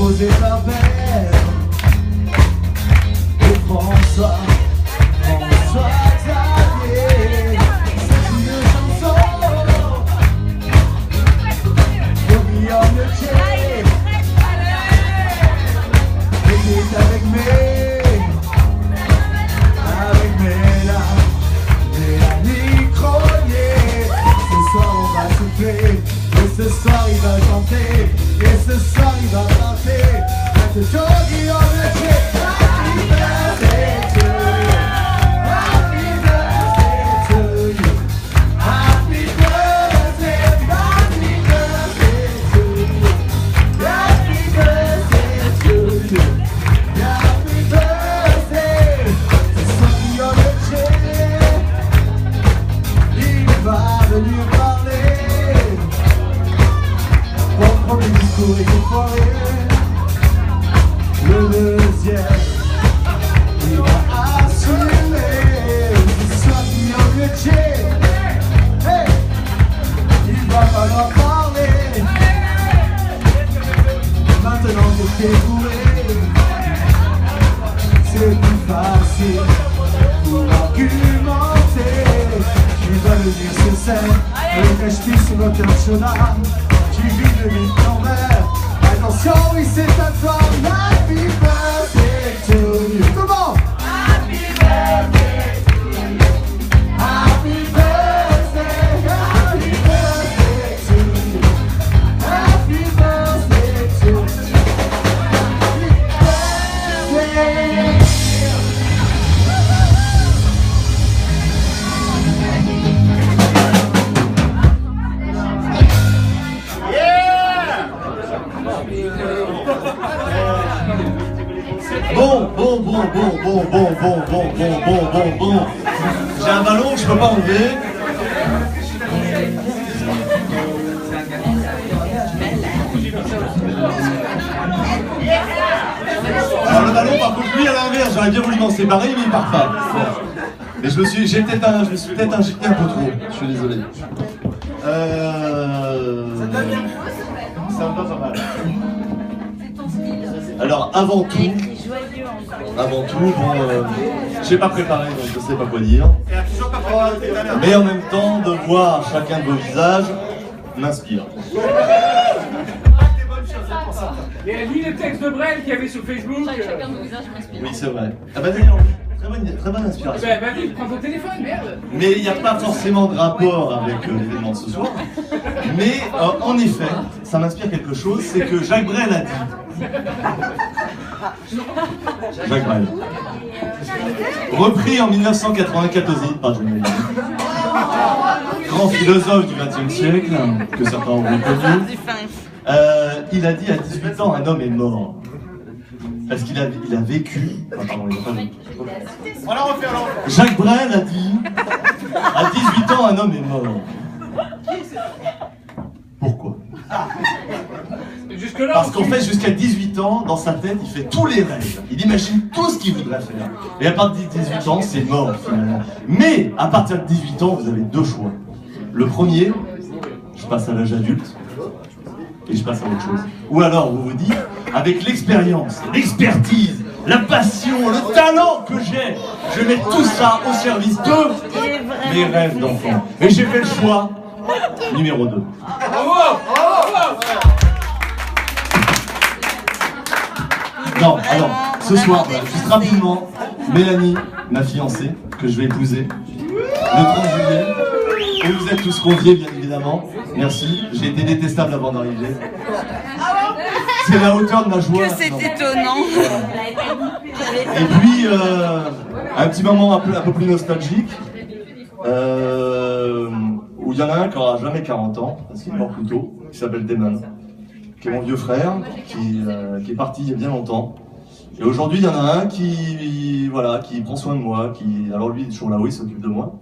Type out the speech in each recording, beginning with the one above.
composé par Belle et François Xavier. C'est une chanson pour Guillaume Le Thier. Et qui est avec Mélanie Cronier. Ce soir on va souffler, et ce soir il va chanter, et ce soir il va chanter. Maintenant Guillaume Le Thier. Happy birthday to you. Happy birthday to you. Happy birthday, happy birthday to you. Happy birthday to you. Happy birthday. Ce soir Guillaume Le Thier, il va venir parler. Mon premier discours est foiré. Le deuxième, il va assumer. Ce soir Guillaume Le Thier, hey, il va falloir parler. Maintenant que t'es bourré, c'est plus facile pour argumenter. Tu vas venir sur scène avec un ch'ti sur notre chemin. Tu vis de vie en verre. Attention, oui, c'est à toi. Happy birthday to you. Comment? Happy birthday to you. Happy birthday, happy birthday to you. Happy birthday to you. Happy birthday. Bon. J'ai un ballon que je peux pas enlever. Alors le ballon par contre lui à l'inverse, j'aurais bien voulu m'en séparer mais il part pas. Mais je me suis peut-être injecté un peu trop, je suis désolé. Ça me va pas mal. Alors avant tout, bon, j'ai pas préparé donc je sais pas quoi dire. Mais en même temps, de voir chacun de vos visages m'inspire. Il y a lu les textes de Brel qu'il y avait sur Facebook. Chacun de vos visages m'inspire. Oui, c'est vrai. Ah bah d'ailleurs, très bonne inspiration. Bah vas-y, prends ton téléphone, merde. Mais il n'y a pas forcément de rapport avec l'événement de ce soir. Mais en effet, ça m'inspire quelque chose, c'est que Jacques Brel a dit. Jacques Brel. Repris en 1994 par Jean Valjean. Grand philosophe du XXe siècle, que certains ont connu. Il a dit à 18 ans, un homme est mort. Parce qu'il a vécu. Ah, pardon, il n'a pas vécu. Jacques Brel a dit à 18 ans, un homme est mort. Pourquoi? Parce qu'en fait, jusqu'à 18 ans, dans sa tête, il fait tous les rêves. Il imagine tout ce qu'il voudrait faire. Et à partir de 18 ans, c'est mort finalement. Mais à partir de 18 ans, vous avez deux choix. Le premier, je passe à l'âge adulte. Et je passe à autre chose. Ou alors, vous vous dites, avec l'expérience, l'expertise, la passion, le talent que j'ai, je mets tout ça au service de mes rêves d'enfant. Et j'ai fait le choix numéro 2. Non, alors, ce soir, voilà, juste rapidement, Mélanie, ma fiancée, que je vais épouser, le 30 juillet, et vous êtes tous conviés, bien évidemment. Merci, j'ai été détestable avant d'arriver. C'est la hauteur de ma joie. Que c'est étonnant. Et puis, un petit moment un peu plus nostalgique, où il y en a un qui n'aura jamais 40 ans, parce qu'il est mort plus tôt, qui s'appelle Damon, qui est mon vieux frère, qui est parti il y a bien longtemps. Et aujourd'hui, il y en a un qui prend soin de moi, alors lui, il est toujours là-haut, il s'occupe de moi.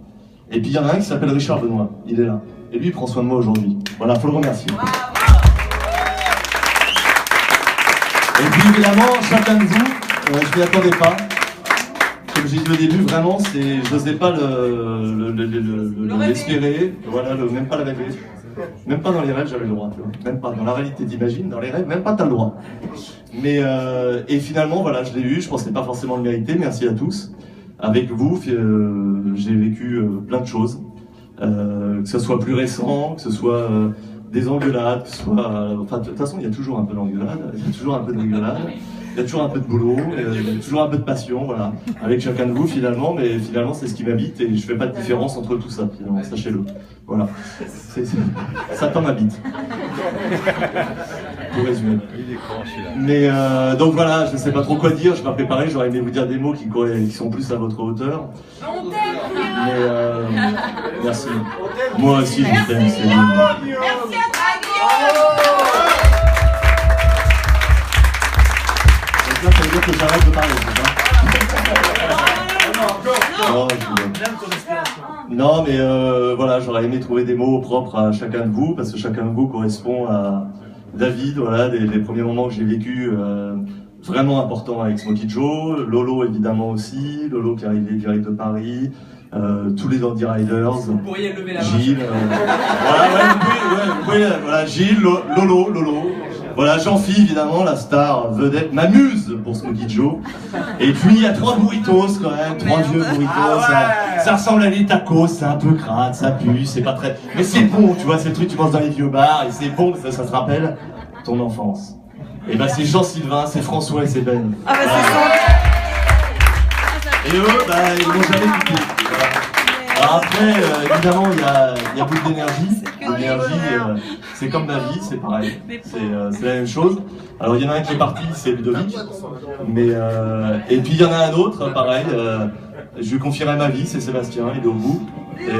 Et puis il y en a un qui s'appelle Richard Benoît, il est là. Et lui, il prend soin de moi aujourd'hui. Voilà, faut le remercier. Et puis évidemment, chacun de vous, je ne m'y attendais pas. Comme j'ai dit au début, vraiment, je n'osais pas l'espérer, voilà, même pas le rêver. Même pas dans les rêves, j'avais le droit, tu vois. Même pas dans la réalité d'Imagine, dans les rêves, même pas t'as le droit. Mais et finalement, voilà, je l'ai eu. Je pensais pas forcément le mériter. Merci à tous. Avec vous, j'ai vécu plein de choses. Que ce soit plus récent, que ce soit des engueulades, que ce soit... enfin, de toute façon, il y a toujours un peu d'engueulade, il y a toujours un peu de rigolade, il y a toujours un peu de boulot, il y a toujours un peu de passion, voilà. Avec chacun de vous, finalement, mais finalement, c'est ce qui m'habite et je fais pas de différence entre tout ça, finalement, sachez-le. Voilà. Satan m'habite. Pour résumer. Mais donc voilà, je ne sais pas trop quoi dire, je m'ai préparé, j'aurais aimé vous dire des mots qui sont plus à votre hauteur. Mais merci. Moi aussi je vous t'aime, c'est bien. Merci à Donc là, ça veut dire que j'arrête de parler, c'est ça? Non, mais voilà, j'aurais aimé trouver des mots propres à chacun de vous, parce que chacun de vous correspond à David, voilà, les premiers moments que j'ai vécu vraiment importants avec Smokey Joe, Lolo évidemment aussi, Lolo qui est arrivé direct de Paris, tous les Dandy Riders, Vous pourriez lever la main. Gilles, voilà, Gilles, Lolo, voilà, Jean-Phi évidemment, la star vedette, ma muse pour Smokey Joe, et puis il y a 3 burritos quand même, 3 vieux burritos, ça ressemble à des tacos, c'est un peu crade, ça pue, c'est pas très... Mais c'est bon, tu vois, c'est le truc que tu manges dans les vieux bars, et c'est bon, ça te rappelle ton enfance. Et ben c'est Jean-Sylvain, c'est François et c'est Ben. Ah bah c'est ça. Et eux, bah, ils n'ont jamais quitté. Voilà. Alors après, évidemment, il y a beaucoup d'énergie. L'énergie, c'est comme ma vie, c'est pareil. C'est la même chose. Alors il y en a un qui est parti, c'est Ludovic. Mais, et puis il y en a un autre, pareil. Je lui confierai ma vie, c'est Sébastien, il est au bout. Et,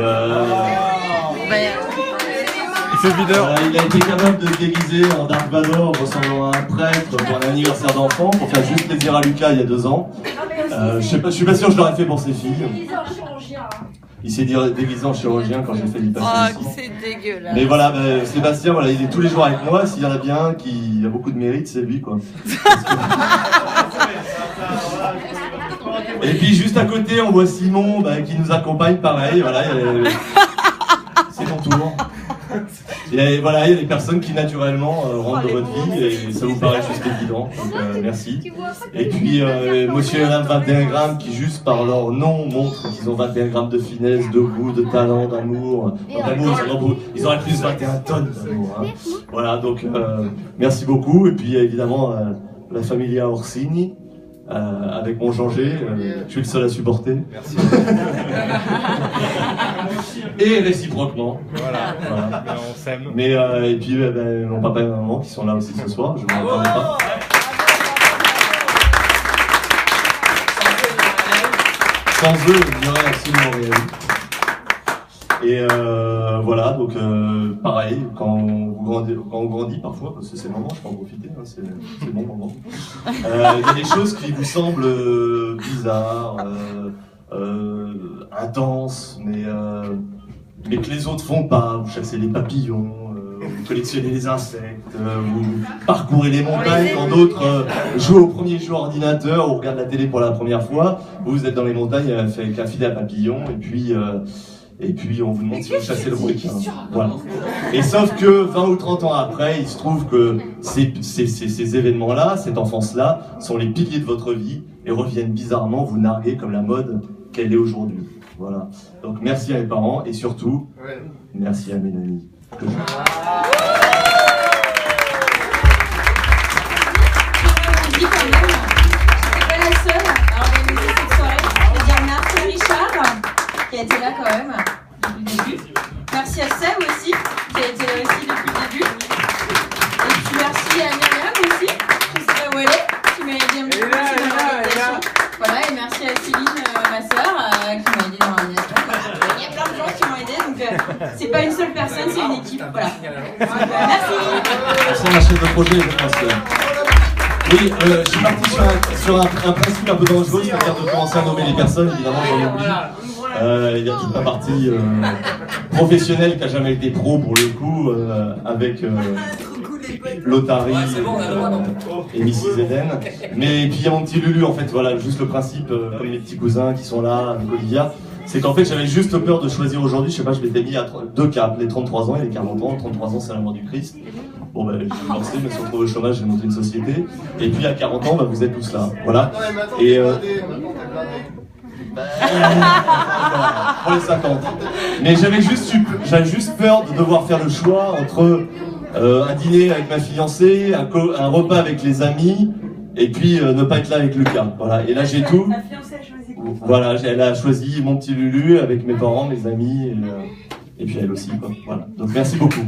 il a été capable de se déguiser en Dark Vador ressemblant à un prêtre pour un anniversaire d'enfant, pour faire juste plaisir à Lucas il y a 2 ans. Je suis pas sûr que je l'aurais fait pour ses filles. Il s'est déguisé en chirurgien quand j'ai fait l'hypatrie. Oh, c'est dégueulasse. Mais voilà, Sébastien, voilà, il est tous les jours avec moi. S'il y en a bien un qui a beaucoup de mérite, c'est lui, quoi. Et puis juste à côté, on voit Simon qui nous accompagne, pareil. Voilà, c'est ton tour. Et voilà, il y a des personnes qui naturellement rentrent dans votre vie et ça vous paraît juste évident, donc merci. Et puis monsieur et madame 21 grammes qui juste par leur nom montrent qu'ils ont 21 grammes de finesse, de goût, de talent, d'amour. Ils auraient plus 21 tonnes d'amour. Hein. Voilà, donc merci beaucoup. Et puis évidemment la familia Orsini. Avec mon Jean-G, je suis le seul à supporter. Merci. Et réciproquement. Voilà. On s'aime. Mais et puis mon papa et ma maman qui sont là aussi ce soir, je ne m'en attendais pas. Sans eux, il n'y aurait absolument rien. Et voilà, donc pareil, quand on grandit parfois, parce que c'est le moment, je peux en profiter, hein, c'est le bon moment. Il y a des choses qui vous semblent bizarres, intenses, mais que les autres font pas. Vous chassez les papillons, vous collectionnez les insectes, vous parcourez les montagnes quand d'autres jouent au premier jeu ordinateur ou regardent la télé pour la première fois. Vous êtes dans les montagnes avec un filet à papillons et puis on vous demande si vous chassez le requin. Voilà. Et sauf que 20 ou 30 ans après, il se trouve que ces événements-là, cette enfance-là, sont les piliers de votre vie et reviennent bizarrement vous narguer comme la mode qu'elle est aujourd'hui. Voilà. Donc merci à mes parents et surtout, merci à mes amis. Qui a été là quand même depuis le début. Merci à Seb aussi, qui a été là aussi depuis le début. Et puis merci à Myriam aussi, je sais pas où elle est, qui m'a aidé un petit peu dans l'organisation. Voilà, et merci à Céline, ma sœur, qui m'a aidé dans l'organisation. Il y a plein de gens qui m'ont aidé, donc c'est pas une seule personne, c'est une équipe. Voilà. Merci. Merci à ma chef de projet, je pense. Oui, je suis parti sur un principe un peu dangereux, c'est-à-dire de commencer à nommer les personnes, évidemment j'en oublie. Il y a toute ma partie professionnelle qui n'a jamais été pro pour le coup, avec Lotari et Mrs Eden. Mais puis il y a mon petit Lulu en fait, voilà, juste le principe, comme mes petits cousins qui sont là, avec Olivia, c'est qu'en fait j'avais juste peur de choisir aujourd'hui, je sais pas, je m'étais mis à deux caps, les 33 ans et les 40 ans. 33 ans c'est la mort du Christ. Bon ben j'ai lancé, je me suis retrouvé au chômage, j'ai monté une société. Et puis à 40 ans, bah, vous êtes tous là. Voilà. Et pour les 50. Mais j'avais juste peur de devoir faire le choix entre un dîner avec ma fiancée, un repas avec les amis, et puis ne pas être là avec Lucas. Voilà. Et là j'ai tout. Ma fiancée a choisi. Voilà, elle a choisi mon petit Lulu avec mes parents, mes amis, et puis elle aussi, quoi. Voilà. Donc merci beaucoup.